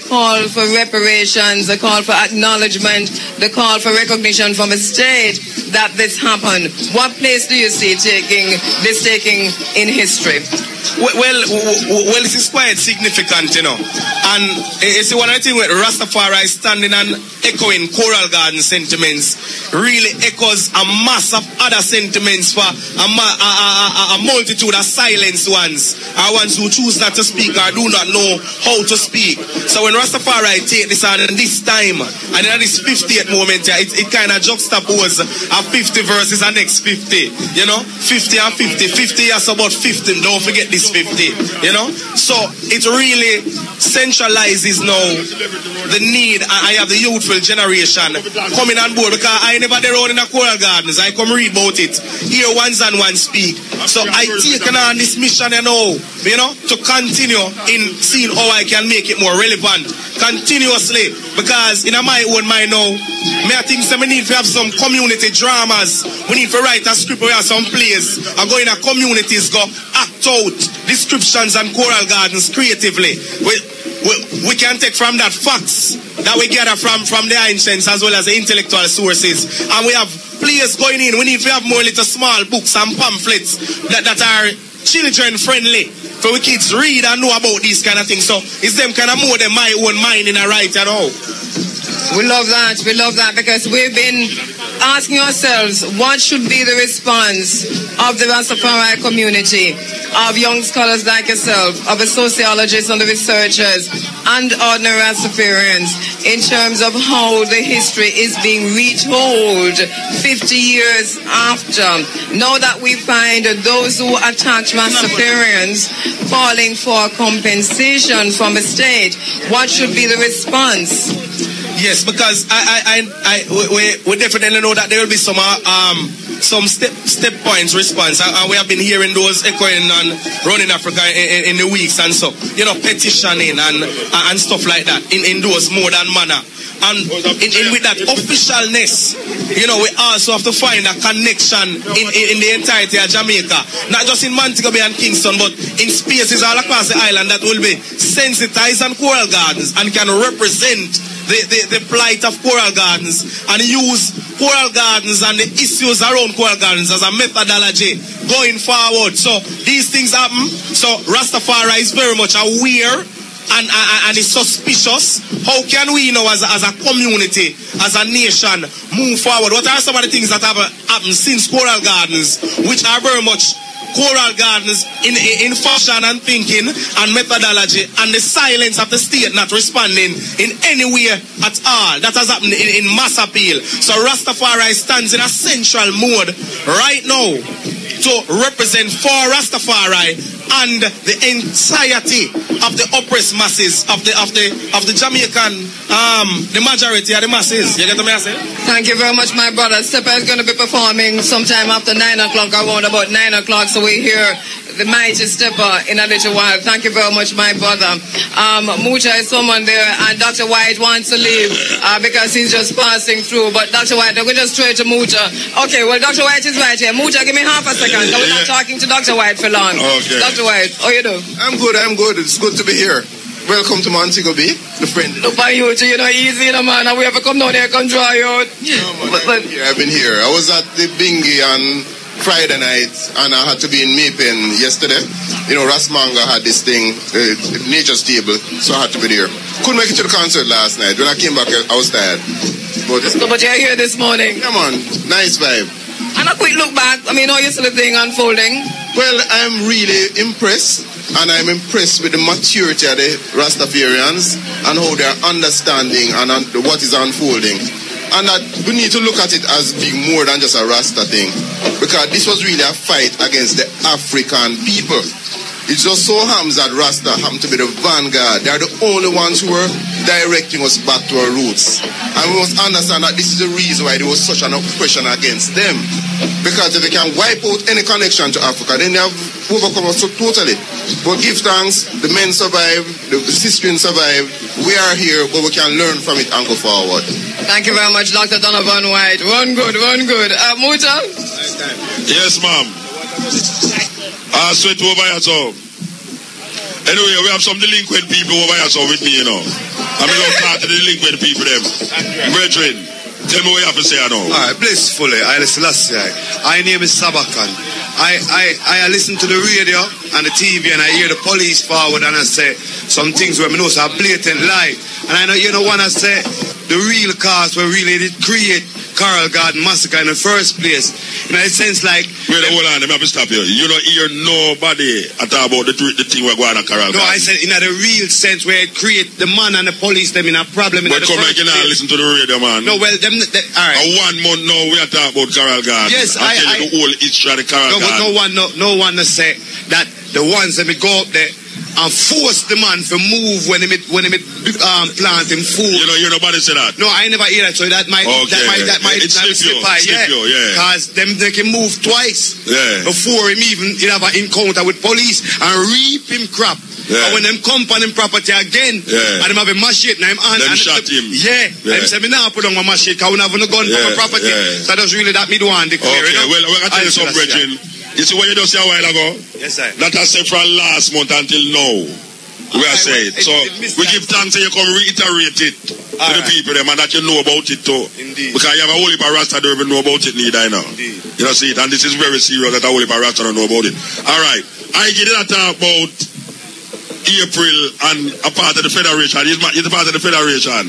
call for reparations, the call for acknowledgement, the call for recognition from the state that this happened. What place do you see taking in history? Well, this is quite significant, you know. And it's one of the things with Rastafari standing and echoing Coral Garden sentiments really echoes a mass of other sentiments for a multitude of silenced ones, or ones who choose not to speak or do not know how to speak. So when Rastafari take this on this time, and in this 50th moment, it kind of juxtaposes a 50 versus the next 50, you know, 50 and 50. 50 is about 50, don't forget this 50, you know. So it really centralizes now the need. I have the youthful generation coming on board, because I never did around in the Coral Gardens. I come read about it, hear ones and one speak. So I taken on this mission, you know, to continue in seeing how I can make it more relevant continuously, because in my own mind now, I think we need to have some community dramas. We need to write a script, we have some plays, and go in our communities, go act out descriptions and Coral Gardens creatively. We can take from that facts that we gather from the ancients as well as the intellectual sources, and we have plays going in. We need to have more little small books and pamphlets that are children friendly for we kids read and know about these kind of things. So it's them kind of more than my own mind in a right and all. We love that because we've been asking ourselves what should be the response of the Rastafari community, of young scholars like yourself, of the sociologists and the researchers and ordinary Rastafarians in terms of how the history is being retold 50 years after. Now that we find those who attack Rastafarians calling for compensation from the state, what should be the response? Yes, because we definitely know that there will be some step points response, and we have been hearing those echoing and running Africa in the weeks and so, petitioning and stuff like that in those more than manner. And with that officialness, we also have to find a connection in the entirety of Jamaica, not just in Montego Bay and Kingston, but in spaces all across the island that will be sensitized on Coral Gardens and can represent the plight of Coral Gardens and use Coral Gardens and the issues around Coral Gardens as a methodology going forward. So these things happen. So Rastafari is very much aware and is suspicious. How can we now as a community, as a nation, move forward? What are some of the things that have happened since Coral Gardens, which are very much Coral Gardens in fashion and thinking and methodology, and the silence of the state not responding in any way at all? That has happened in mass appeal. So Rastafari stands in a central mode right now to represent for Rastafari and the entirety of the oppressed masses of the Jamaican, the majority of the masses. You get what I say? Thank you very much, my brother. Stepper is going to be performing sometime after 9 o'clock, around about 9 o'clock, so we hear the mighty Stepper in a little while. Thank you very much, my brother. Muta is someone there, and Dr. White wants to leave because he's just passing through. But Dr. White, we'll just straight to Muta. Okay, well, Dr. White is right here. Muta, give me half a second. We're not talking to Dr. White for long. Okay. Dr. White, how you do? I'm good. It's good to be here. Welcome to Montego Bay, the friend. Look by you, easy, man. And we have to come down here, come draw you out. Yeah. I've been here. I was at the Bingy on Friday night, and I had to be in Maypen yesterday. Rasmanga had this thing, Nature's Table, so I had to be there. Couldn't make it to the concert last night. When I came back, I was tired. But you're here this morning. Come on, nice vibe. And a quick look back. How you see the thing unfolding? Well, I'm really impressed. And I'm impressed with the maturity of the Rastafarians and how they're understanding and what is unfolding. And that we need to look at it as being more than just a Rasta thing. Because this was really a fight against the African people. It just so happens that Rasta happen to be the vanguard. They're the only ones who were directing us back to our roots. And we must understand that this is the reason why there was such an oppression against them. Because if they can wipe out any connection to Africa, then they have overcome us totally. But give thanks, the men survived, the sisters survived. We are here, but we can learn from it and go forward. Thank you very much, Dr. Donovan White. One good. Muta? Yes, ma'am. Straight over here, so. Anyway, we have some delinquent people over here, so with me, you know. I'm going to talk to the delinquent people, them. Brethren, tell me what you have to say, I know. All right, blissfully, I listen. My name is Sabakan. I listen to the radio and the TV, and I hear the police forward, and I say some things where I know are blatant lie. And I know you don't want to say the real cause where really did create Coral Garden Massacre in the first place. In a sense, like... Wait, hold on, let me have to stop you. You don't hear nobody at all about the thing we're going on Coral Garden. No, I said in a real sense where it create the man and the police them in a problem. But come again and listen to the radio, man. No, well, them all right. 1 month now we are talking about Coral Garden. Yes, I tell you the whole history of the Coral Garden. But no one to say that the ones that me go up there and force the man to move when he plant him food. You know, nobody say that. No, I never hear that. So that might slip you, yeah. Because they can move twice. Yeah. Before he have an encounter with police and reap him crap. Yeah. And when them come on him property again, and them have a machete, and them shot him. Yeah. And say me now put on my machete because we have no gun for my property. So that's really that me do want to declare. Okay, well, we're going to tell you something, Bridget. You see what you just said a while ago? Yes, sir. That I said from last month until now. We are saying. So we give thanks and you come reiterate it to the people them and that you know about it too. Indeed. Because you have a whole heap of Rasta don't even know about it neither now. Indeed. You know, see it. And this is very serious that a whole heap of Rasta don't know about it. Alright. I get it talk about April and a part of the Federation. He's a part of the Federation.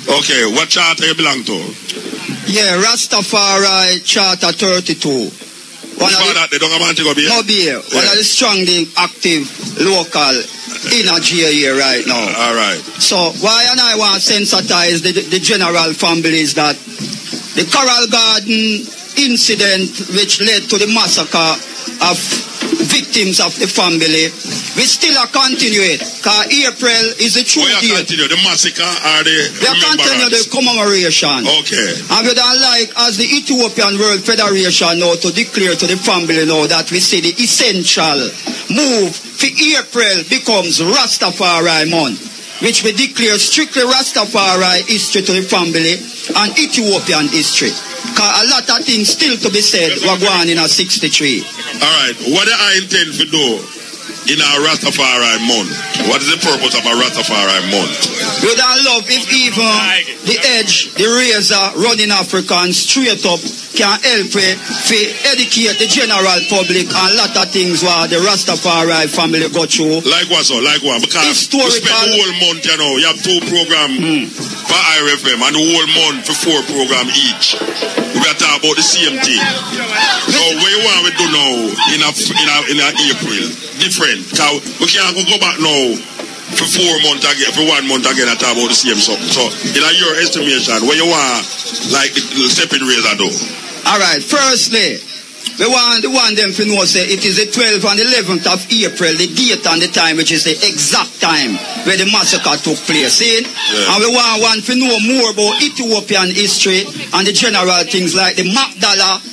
Okay, what charter you belong to? Yeah, Rastafari Charter 32. One of the strongly active local energy here right now. All right. So why and I want to sensitize the general families that the Coral Garden incident which led to the massacre of victims of the family, we still are continue it. Because April is a true date. Continue the massacre or the we are continue the commemoration. Okay. And we don't like as the Ethiopian World Federation now to declare to the family now that we see the essential move for April becomes Rastafari month, which we declare strictly Rastafari history to the family and Ethiopian history. Because a lot of things still to be said were going in a 63. Alright, what do I intend to do in our Rastafari month? What is the purpose of a Rastafari month? We don't love if even the edge, the razor running Africa and straight up can help to educate the general public on a lot of things where the Rastafari family go through. Like what so? Like what? Because you spend the whole month, you know, you have 2 programs for IrieFm and the whole month for 4 programs each. We are talking about the same thing. So what you want to do now in April? Different. Because we can't go back now for 4 months again, for 1 month again and talk about the same stuff. So in your estimation, what you want like the stepping razor do? Alright, firstly, we want them to know say it is the 12th and 11th of April, the date and the time, which is the exact time where the massacre took place. See? Yeah. And we want to know more about Ethiopian history and the general things like the Magdala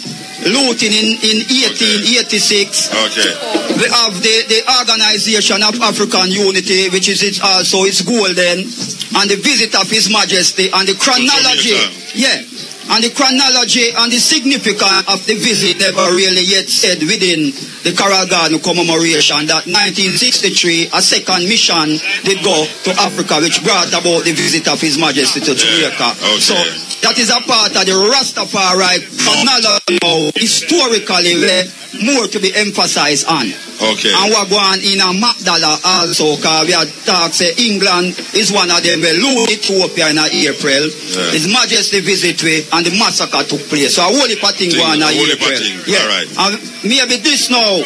looting in 1886. Okay. We have the Organization of African Unity, which is also its golden, and the visit of His Majesty and the chronology. Yeah. And the chronology and the significance of the visit never really yet said within the Coral Garden commemoration that 1963 a second mission did go to Africa which brought about the visit of His Majesty to Jamaica. Okay. So that is a part of the Rastafari chronology historically where more to be emphasized on. Okay. And we're going in a Magdala also, because we had talked, say England is one of them, we lose Ethiopia in April. Yeah. His Majesty visit and the massacre took place. So a whole heap of thing going on in April. Yeah. All right. And maybe this now,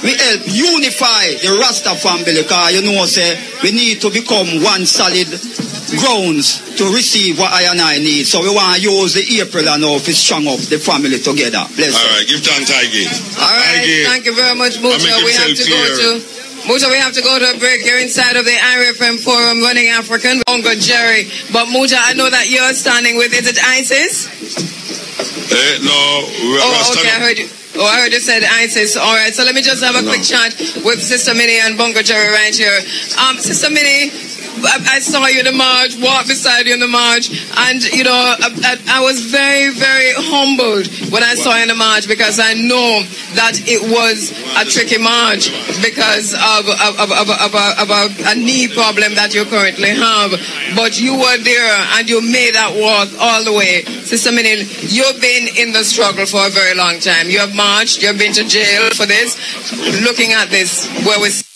we help unify the Rasta family, because you know, say, we need to become one solid grounds to receive what I and I need. So we want to use the April and now to strong up the family together. Bless you. All right, give thanks, Ige. All right, thank you very much, Muta. We have to go to a break here inside of the IrieFm Forum Running African. Bongo Jerry. But Muta, I know that you're standing with, is it ISIS? No. Okay, I heard you. Oh, I heard you said ISIS. All right, so let me just have a quick chat with Sister Minnie and Bongo Jerry right here. Sister Minnie, I saw you in the march, walked beside you in the march, and you know, I was very, very humbled when I saw you in the march, because I know that it was a tricky march because of a knee problem that you currently have. But you were there and you made that walk all the way. Sister Minnie, you've been in the struggle for a very long time. You have marched, you've been to jail for this. Looking at this, where we sit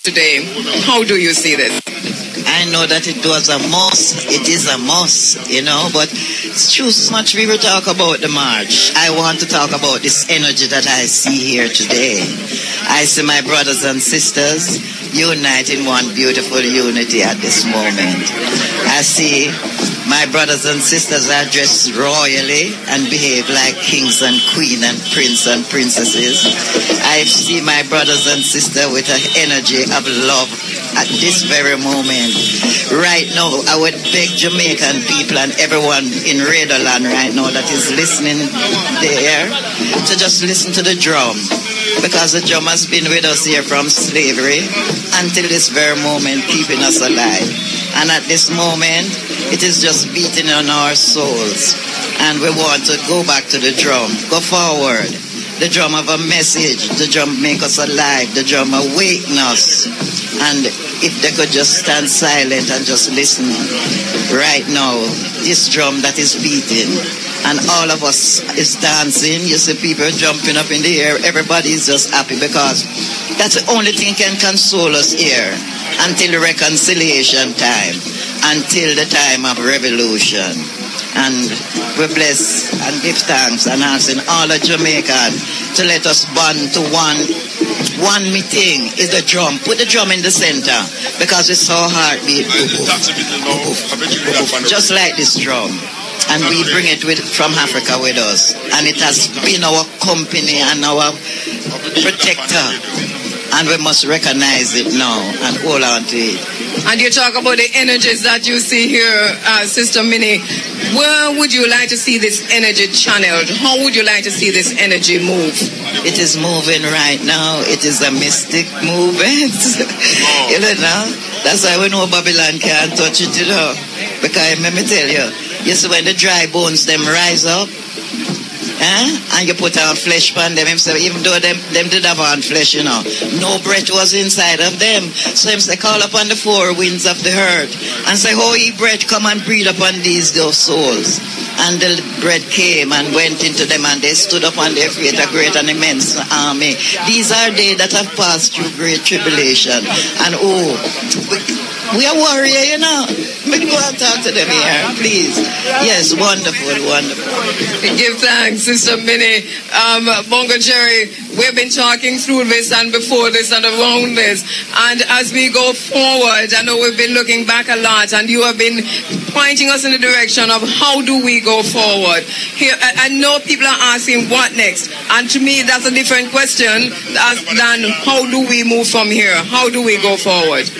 today, how do you see this? I know that it was a must. It is a must, you know, but it's too much we will talk about the march. I want to talk about this energy that I see here today. I see my brothers and sisters unite in one beautiful unity at this moment. I see my brothers and sisters are dressed royally and behave like kings and queens and princes and princesses. I see my brothers and sisters with an energy of love at this very moment. Right now, I would beg Jamaican people and everyone in Radioland right now that is listening there to just listen to the drum, because the drum has been with us here from slavery until this very moment, keeping us alive. And at this moment, it is just beating on our souls. And we want to go back to the drum, go forward. The drum have a message. The drum make us alive. The drum awaken us. And if they could just stand silent and just listen right now, this drum that is beating, and all of us is dancing. You see people jumping up in the air. Everybody is just happy, because that's the only thing can console us here until reconciliation time, until the time of revolution. And we bless and give thanks and asking all of Jamaican to let us bond to one meeting is the drum. Put the drum in the center, because it's so heartbeat. Just like this drum. And we bring it from Africa with us. And it has been our company and our protector. And we must recognize it now and hold on to it. And you talk about the energies that you see here, Sister Minnie. Where would you like to see this energy channeled? How would you like to see this energy move? It is moving right now. It is a mystic movement. You know, that's why we know Babylon can't touch it, you know. Because let me tell you, you see when the dry bones, them rise up, and you put on flesh on them, even though them did have on flesh, you know, no breath was inside of them. So him say, call upon the four winds of the earth and say, oh, ye breath, come and breathe upon these those souls. And the breath came and went into them, and they stood up on their feet, a great and immense army. These are they that have passed through great tribulation. And we are warrior, you know. Maybe go and talk to them here, please. Yes, wonderful, wonderful. Give thanks, Sister Minnie. Bongo Jerry, we've been talking through this and before this and around this. And as we go forward, I know we've been looking back a lot, and you have been pointing us in the direction of how do we go forward. Here, I know people are asking what next. And to me, that's a different question than how do we move from here? How do we go forward?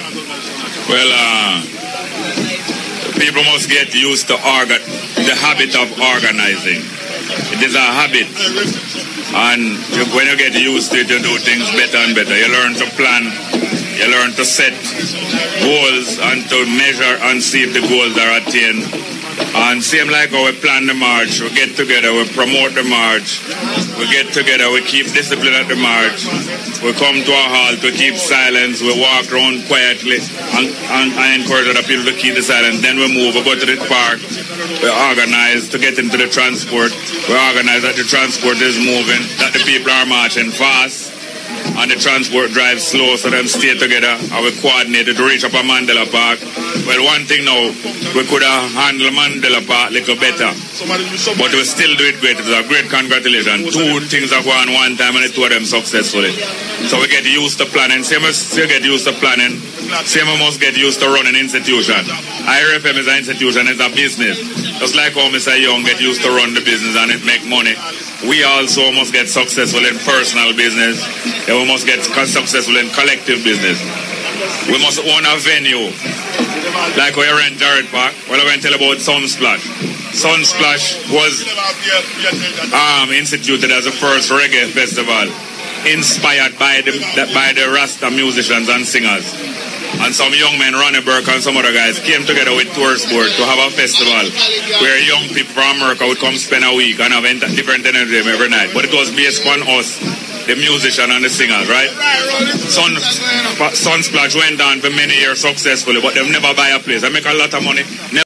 Well, people must get used to the habit of organizing. It is a habit. And when you get used to it, you do things better and better. You learn to plan. You learn to set goals and to measure and see if the goals are attained. And same like how we plan the march, we get together, we promote the march, we get together, we keep discipline at the march, we come to a halt, we keep silence, we walk around quietly, and I encourage other people to keep the silence. Then we move, we go to the park, we organize to get into the transport, we organize that the transport is moving, that the people are marching fast, and the transport drives slow, so them stay together, and we coordinate to reach up a Mandela Park. Well, one thing now, we could have handled Mandela Park a little better, but we still do it great. It's a great congratulations. Two things are going one time, and the two of them successfully. So we get used to planning. Same as you get used to planning, same we must get used to running institution. IrieFm is an institution, it's a business. Just like how Mr. Young get used to run the business and it make money. We also must get successful in personal business, and we must get successful in collective business. We must own a venue, like we rent Jarett Park. Well, I went to tell about Sunsplash. Sunsplash was instituted as the first reggae festival, inspired by the Rasta musicians and singers. and some young men, Ronnie Burke and some other guys, came together with Tourist Board to have a festival where young people from America would come spend a week and have different entertainment every night. But it was based on us, the musician and the singers, right? Sunsplash went on for many years successfully, but they've never buy a place. They make a lot of money.